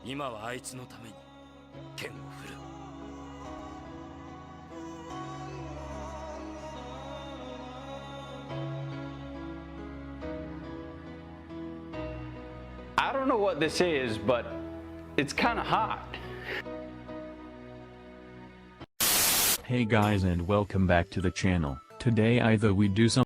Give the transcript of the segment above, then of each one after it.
今はあいつのために剣を振る。I don't know what this is, but it's kind of hot. Hey guys and welcome back to the channel. Today either we do some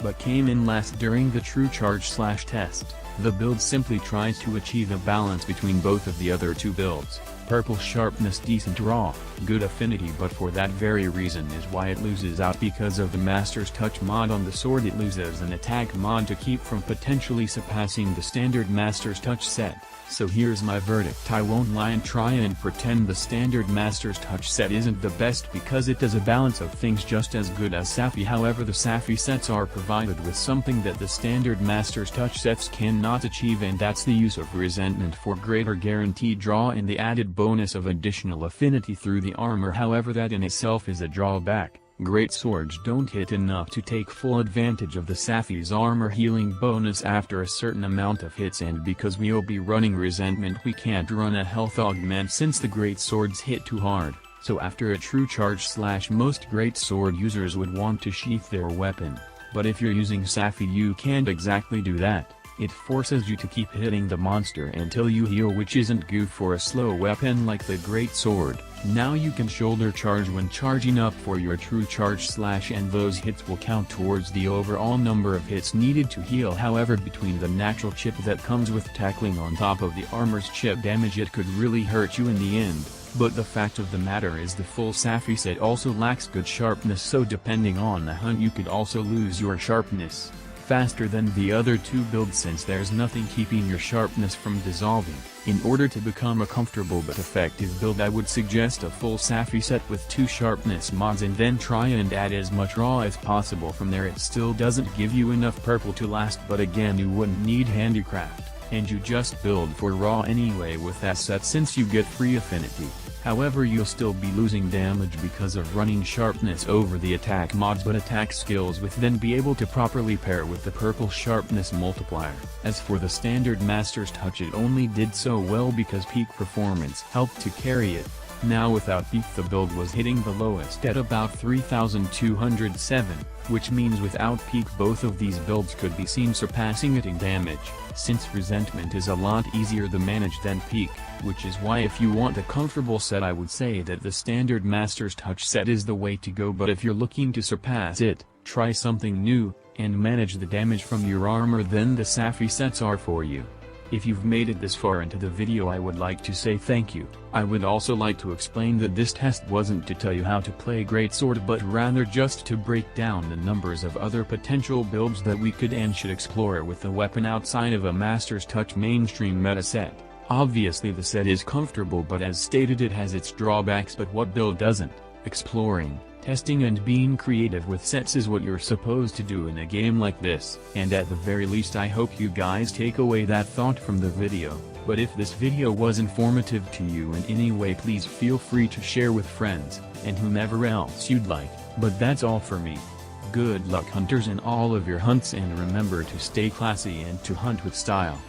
but came in last during the true charge / test. The build simply tries to achieve a balance between both of the other two builds. Purple sharpness, decent raw, good affinity, but for that very reason is why it loses out. Because of the Master's Touch mod on the sword, it loses an attack mod to keep from potentially surpassing the standard Master's Touch set. So here's my verdict. I won't lie and try and pretend the standard Master's Touch set isn't the best, because it does a balance of things just as good as Safi. However, the Safi sets are provided with something that the standard Master's Touch sets cannot achieve, and that's the use of resentment for greater guaranteed draw and the added bonus of additional affinity through the armor. However, that in itself is a drawback. Great swords don't hit enough to take full advantage of the Safi's armor healing bonus after a certain amount of hits, and because we'll be running resentment, we can't run a health augment since the great swords hit too hard. So after a true charge / most great sword users would want to sheath their weapon. But if you're using Safi, you can't exactly do that. It forces you to keep hitting the monster until you heal, which isn't good for a slow weapon like the great sword. Now you can shoulder charge when charging up for your true charge / and those hits will count towards the overall number of hits needed to heal. However, between the natural chip that comes with tackling on top of the armor's chip damage, it could really hurt you in the end. But the fact of the matter is the full Safi set also lacks good sharpness, so depending on the hunt you could also lose your sharpness faster than the other two builds, since there's nothing keeping your sharpness from dissolving. In order to become a comfortable but effective build, I would suggest a full Safi set with 2 sharpness mods and then try and add as much raw as possible from there. It still doesn't give you enough purple to last, but again, you wouldn't need handicraft, and you just build for raw anyway with that set since you get free affinity. However, you'll still be losing damage because of running sharpness over the attack mods, but attack skills would then be able to properly pair with the purple sharpness multiplier. As for the standard Master's Touch, it only did so well because peak performance helped to carry it. Now without peak, the build was hitting the lowest at about 3207, which means without peak both of these builds could be seen surpassing it in damage, since resentment is a lot easier to manage than peak, which is why if you want a comfortable set, I would say that the standard Master's Touch set is the way to go. But if you're looking to surpass it, try something new, and manage the damage from your armor, then the Safi sets are for you. If you've made it this far into the video, I would like to say thank you. I would also like to explain that this test wasn't to tell you how to play greatsword, but rather just to break down the numbers of other potential builds that we could and should explore with the weapon outside of a Master's Touch mainstream meta set. Obviously the set is comfortable, but as stated, it has its drawbacks. But what build doesn't? Exploring, testing and being creative with sets is what you're supposed to do in a game like this. And at the very least, I hope you guys take away that thought from the video. But if this video was informative to you in any way, please feel free to share with friends, and whomever else you'd like. But that's all for me. Good luck, hunters, in all of your hunts, and remember to stay classy and to hunt with style.